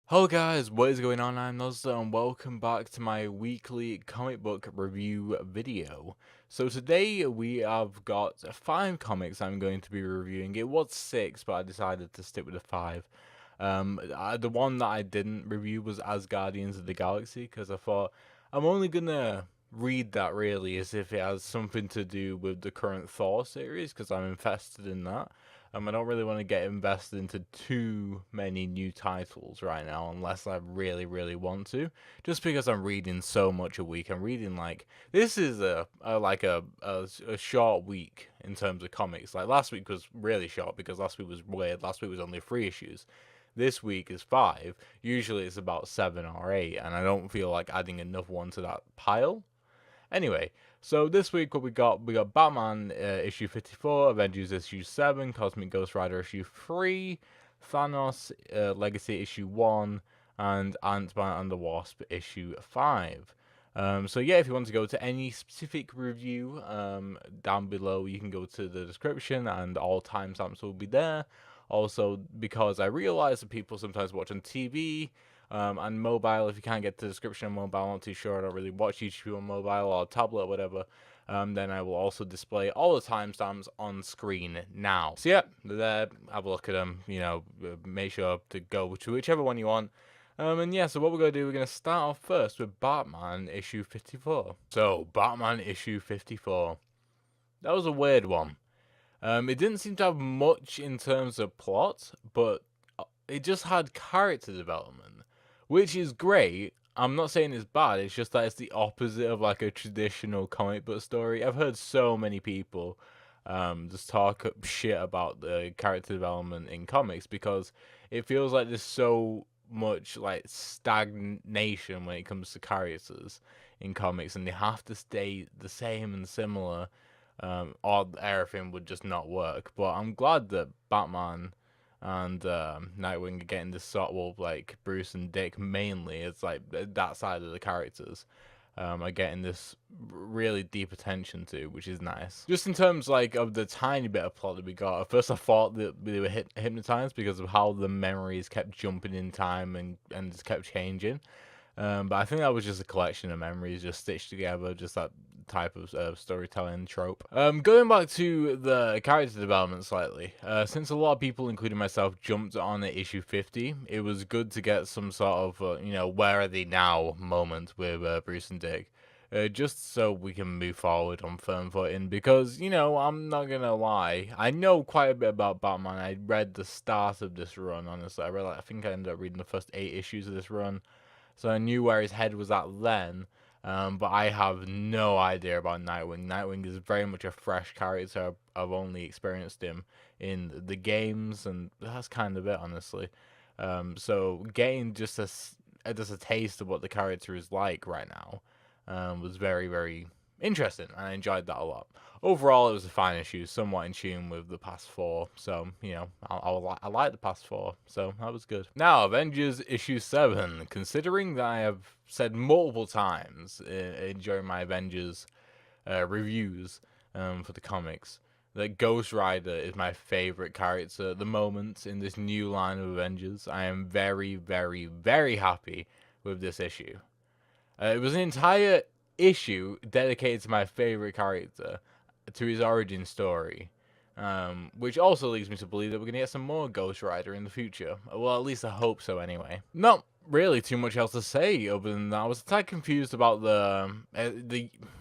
Hello guys, what is going on? I'm Nozza and welcome back to my weekly comic book review video. So today we have got 5 comics I'm going to be reviewing. It was 6, but I decided to stick with the 5. The one that I didn't review was As Guardians of the Galaxy because I thought I'm only gonna read that really as if it has something to do with the current Thor series because I'm invested in that. I don't really want to get invested into too many new titles right now unless I really, really want to. Just because I'm reading so much a week. I'm reading like this is a short week in terms of comics. Like last week was really short because last week was weird. Last week was only 3 issues. This week is 5. Usually it's about 7 or 8, and I don't feel like adding another one to that pile. Anyway, so this week what we got Batman issue 54, Avengers issue 7, Cosmic Ghost Rider issue 3, Thanos Legacy issue 1, and Ant-Man and the Wasp issue 5. So yeah, if you want to go to any specific review down below, you can go to the description and all timestamps will be there. Also, because I realize that people sometimes watch on TV, and mobile, if you can't get the description on mobile, I'm not too sure. I don't really watch YouTube on mobile or tablet or whatever. Then I will also display all the timestamps on screen now. So yeah, there, have a look at them. Make sure to go to whichever one you want. And yeah, so what we're going to do, we're going to start off first with Batman issue 54. So, Batman issue 54. That was a weird one. It didn't seem to have much in terms of plot, but it just had character development, which is great. I'm not saying it's bad, it's just that it's the opposite of like a traditional comic book story. I've heard so many people just talk shit about the character development in comics because it feels like there's so much like stagnation when it comes to characters in comics, and they have to stay the same and similar, or everything would just not work. But I'm glad that Batman and Nightwing are getting this sort of like Bruce and Dick mainly. It's like that side of the characters are getting this really deep attention to, which is nice. Just in terms like of the tiny bit of plot that we got, at first I thought that they were hypnotized because of how the memories kept jumping in time and just kept changing. But I think that was just a collection of memories just stitched together, just that type of storytelling trope. Going back to the character development slightly, since a lot of people, including myself, jumped on at issue 50, it was good to get some sort of, where are they now moment with Bruce and Dick. Just so we can move forward on firm footing, because, I'm not gonna lie, I know quite a bit about Batman. I read the start of this run, honestly. I think I ended up reading the first 8 issues of this run. So I knew where his head was at then, but I have no idea about Nightwing. Nightwing is very much a fresh character. I've only experienced him in the games, and that's kind of it, honestly. So getting just a taste of what the character is like right now was very, very interesting. I enjoyed that a lot. Overall, it was a fine issue, somewhat in tune with the past 4. So, I like the past 4, so that was good. Now, Avengers issue 7. Considering that I have said multiple times during my Avengers reviews for the comics that Ghost Rider is my favorite character at the moment in this new line of Avengers, I am very, very, very happy with this issue. It was an entire issue dedicated to my favorite character, to his origin story. Which also leads me to believe that we're going to get some more Ghost Rider in the future. Well, at least I hope so anyway. Not really too much else to say other than that. I was a tad confused about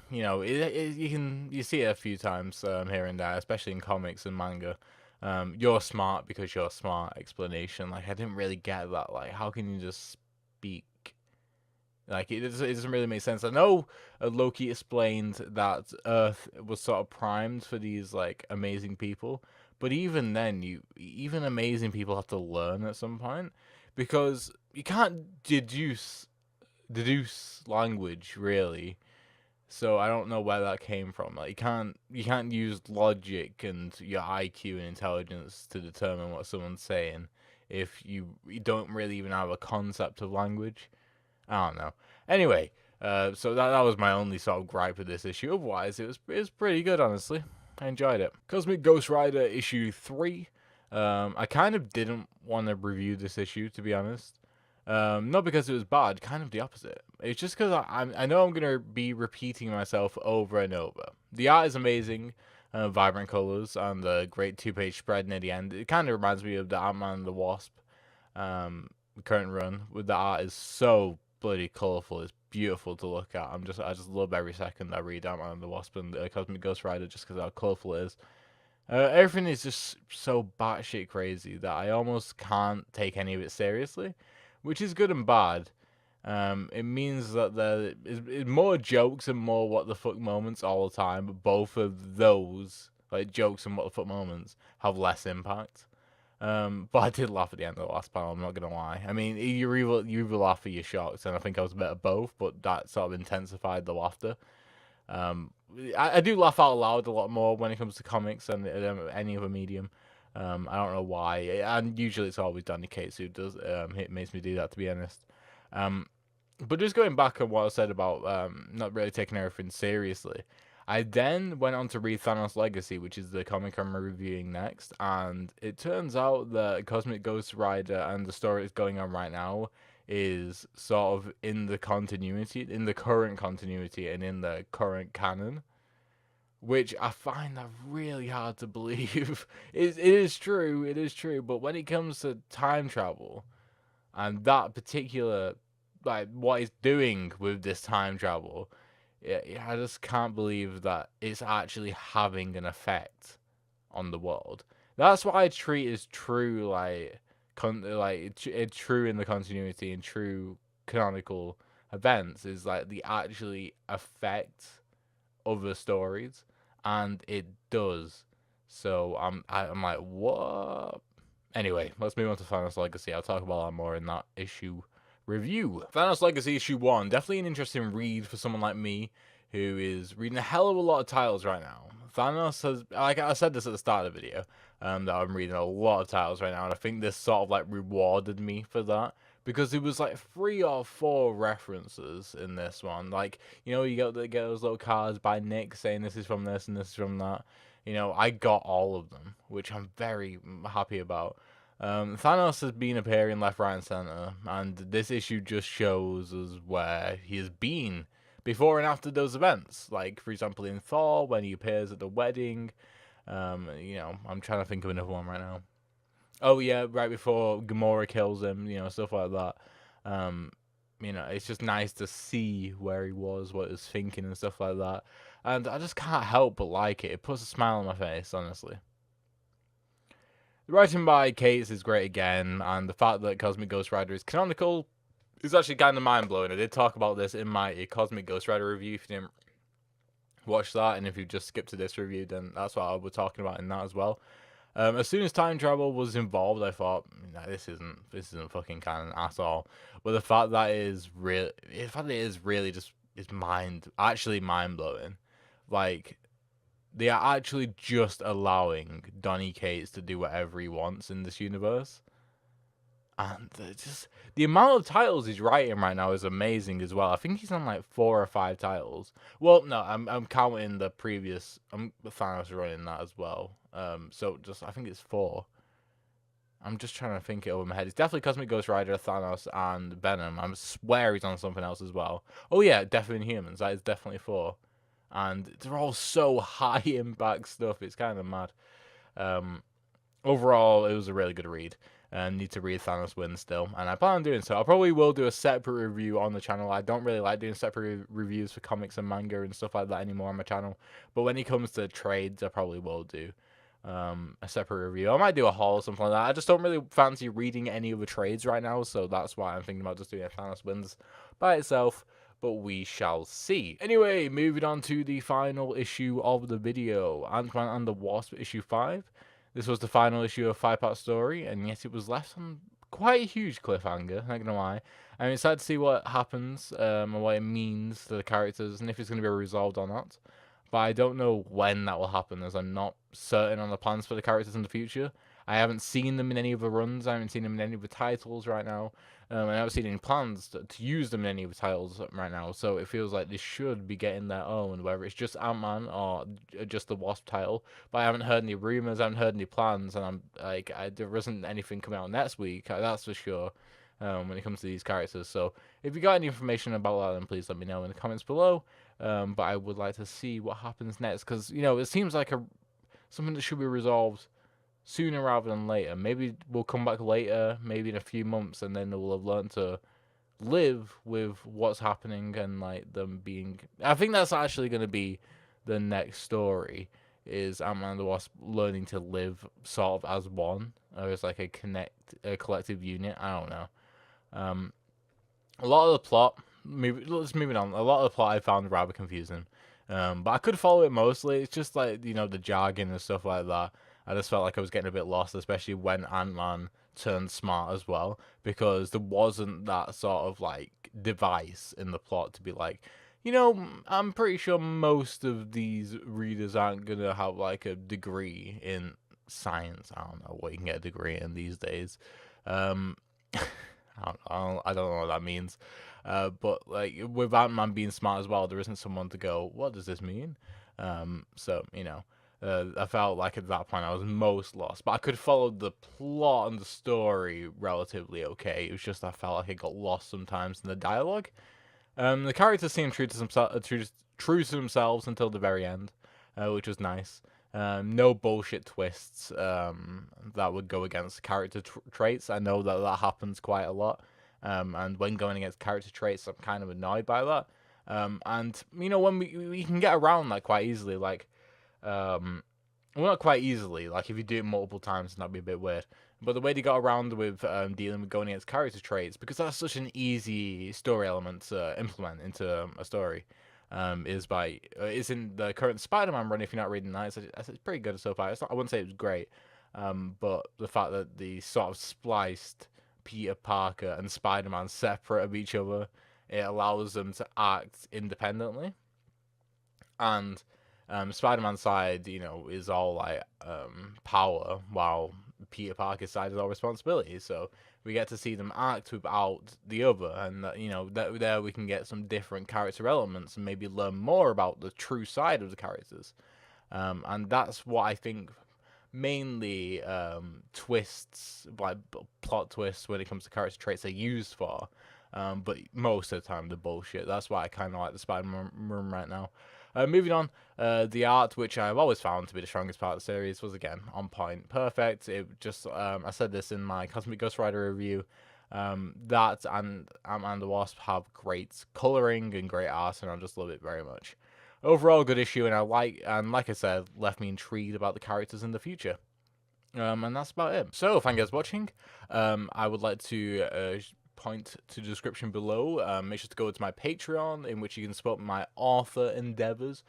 you see it a few times here and there, especially in comics and manga. You're smart because you're smart explanation. Like, I didn't really get that. Like, how can you just speak? Like, it doesn't really make sense. I know Loki explained that Earth was sort of primed for these, like, amazing people. But even then, even amazing people have to learn at some point. Because you can't deduce language, really. So I don't know where that came from. Like, you can't use logic and your IQ and intelligence to determine what someone's saying if you don't really even have a concept of language. I don't know. Anyway, so that was my only sort of gripe with this issue. Otherwise, it was pretty good, honestly. I enjoyed it. Cosmic Ghost Rider issue 3. I kind of didn't want to review this issue, to be honest. Not because it was bad, kind of the opposite. It's just because I know I'm gonna be repeating myself over and over. The art is amazing, vibrant colors, and the great two-page spread near the end. It kind of reminds me of the Ant-Man and the Wasp um, current run. With the art is so bloody colorful. It's beautiful to look at. I just love every second I read Ant-Man and the Wasp and Cosmic Ghost Rider just because how colorful it is. Everything is just so batshit crazy that I almost can't take any of it seriously, which is good and bad. It means that there is more jokes and more what the fuck moments all the time, but both of those, like jokes and what the fuck moments, have less impact. But I did laugh at the end of the last panel, I'm not gonna lie. I mean, you either laugh or you're shocked, and I think I was a bit of both, but that sort of intensified the laughter. Um, I do laugh out loud a lot more when it comes to comics than any other medium. I don't know why, and usually it's always Danny Cates who does. It makes me do that, to be honest. Um, but just going back on what I said about not really taking everything seriously, I then went on to read Thanos Legacy, which is the comic I'm reviewing next, and it turns out that Cosmic Ghost Rider and the story that's going on right now is sort of in the continuity, in the current continuity, and in the current canon, which I find that really hard to believe. It is true, but when it comes to time travel and that particular, like, what it's doing with this time travel, I just can't believe that it's actually having an effect on the world. That's what I treat as true, like, it's true in the continuity and true canonical events is like the actually affect other stories, and it does. So I'm like, what? Anyway, let's move on to Thanos Legacy. I'll talk about that more in that issue review. Thanos Legacy issue 1, definitely an interesting read for someone like me who is reading a hell of a lot of titles right now. Thanos has, like I said this at the start of the video, that I'm reading a lot of titles right now, and I think this sort of like rewarded me for that. Because there was like 3 or 4 references in this one. Like, you know, you get those little cards by Nick saying this is from this and this is from that. You know, I got all of them, which I'm very happy about. Thanos has been appearing left, right, and center, and this issue just shows us where he has been before and after those events. Like, for example, in Thor, when he appears at the wedding. You know, I'm trying to think of another one right now. Oh yeah, right before Gamora kills him, you know, stuff like that. Um, you know, it's just nice to see where he was, what he was thinking, and stuff like that. And I just can't help but like it. It puts a smile on my face, honestly. The writing by Cates is great again, and the fact that Cosmic Ghost Rider is canonical is actually kind of mind blowing. I did talk about this in my Cosmic Ghost Rider review. If you didn't watch that, and if you just skipped to this review, then that's what I was talking about in that as well. As soon as time travel was involved, I thought, nah, this isn't fucking canon at all. But the fact that it is really just actually mind blowing. Like, they are actually just allowing Donny Cates to do whatever he wants in this universe. And just the amount of titles he's writing right now is amazing as well. I think he's on like 4 or 5 titles. Well, no, I'm counting the previous. Thanos running that as well. So just I think it's 4. I'm just trying to think it over my head. It's definitely Cosmic Ghost Rider, Thanos, and Venom. I swear he's on something else as well. Oh yeah, definitely Inhumans. That is definitely 4. And they're all so high impact stuff. It's kind of mad. Overall, it was a really good read. Need to read Thanos Win still, and I plan on doing so. I probably will do a separate review on the channel. I don't really like doing separate reviews for comics and manga and stuff like that anymore on my channel, but when it comes to trades, I probably will do a separate review. I might do a haul or something like that. I just don't really fancy reading any of the trades right now, so that's why I'm thinking about just doing a Thanos Wins by itself, but we shall see. Anyway, moving on to the final issue of the video, Ant-Man and the Wasp issue 5. This was the final issue of a 5-part story, and yet it was left on quite a huge cliffhanger, not gonna lie. I'm excited to see what happens, and what it means to the characters, and if it's going to be resolved or not. But I don't know when that will happen, as I'm not certain on the plans for the characters in the future. I haven't seen them in any of the runs, I haven't seen them in any of the titles right now. And I haven't seen any plans to use them in any of the titles right now, so it feels like they should be getting their own, whether it's just Ant-Man or just the Wasp title. But I haven't heard any rumors, I haven't heard any plans, and I'm like, there isn't anything coming out next week, that's for sure. when it comes to these characters. So if you got any information about that, then please let me know in the comments below. But I would like to see what happens next, because it seems like something that should be resolved sooner rather than later. Maybe we'll come back later, maybe in a few months, and then we'll have learned to live with what's happening and like them being. I think that's actually going to be the next story. Is Ant-Man and the Wasp learning to live sort of as one, or as like a collective unit? I don't know. A lot of the plot, moving on. A lot of the plot I found rather confusing, but I could follow it mostly. It's just like the jargon and stuff like that. I just felt like I was getting a bit lost, especially when Ant-Man turned smart as well, because there wasn't that sort of like device in the plot to be like, I'm pretty sure most of these readers aren't gonna have like a degree in science. I don't know what you can get a degree in these days. Um, I don't know what that means. But like with Ant-Man being smart as well, there isn't someone to go, what does this mean? So I felt like at that point I was most lost, but I could follow the plot and the story relatively okay. It was just I felt like I got lost sometimes in the dialogue. The characters seemed true to themselves until the very end, which was nice. No bullshit twists that would go against character traits. I know that happens quite a lot. And when going against character traits, I'm kind of annoyed by that. And when we can get around that quite easily, like, well, not quite easily. Like if you do it multiple times, that'd be a bit weird. But the way they got around with dealing with going against character traits, because that's such an easy story element to implement into a story, is in the current Spider-Man run. If you're not reading that, it's pretty good so far. I wouldn't say it was great, but the fact that the sort of spliced Peter Parker and Spider-Man separate of each other, it allows them to act independently. And Spider-Man's side, is all like power, while Peter Parker's side is all responsibility. So we get to see them act without the other, and there we can get some different character elements and maybe learn more about the true side of the characters. And that's what I think mainly twists, like plot twists when it comes to character traits, are used for. But most of the time they're bullshit. That's why I kind of like the Spider-Man room right now. Moving on, the art, which I've always found to be the strongest part of the series, was again on point, perfect. It just, I said this in my Cosmic Ghost Rider review, that and Ant-Man and the Wasp have great coloring and great art, and I just love it very much. Overall, good issue, and like I said, left me intrigued about the characters in the future. And that's about it. So, thank you guys for watching. I would like to point to the description below. Make sure to go to my Patreon, in which you can support my author endeavors.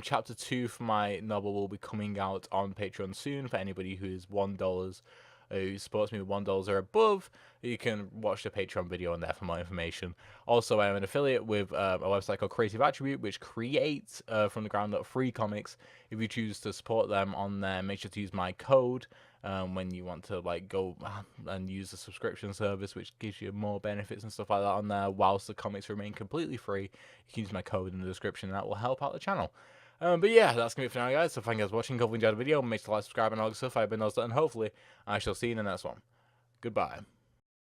Chapter 2 for my novel will be coming out on Patreon soon. For anybody who is $1 who supports me with $1 or above, you can watch the Patreon video on there for more information. Also, I am an affiliate with a website called Creative Attribute, which creates from the ground up free comics. If you choose to support them on there, make sure to use my code when you want to like go and use the subscription service, which gives you more benefits and stuff like that on there, whilst the comics remain completely free. You can use my code in the description, and that will help out the channel. But yeah, that's going to be it for now, guys. So thank you guys for watching. Hope you enjoyed the video. Make sure to like, subscribe, and all that stuff. I've been Ozzy, and hopefully I shall see you in the next one. Goodbye.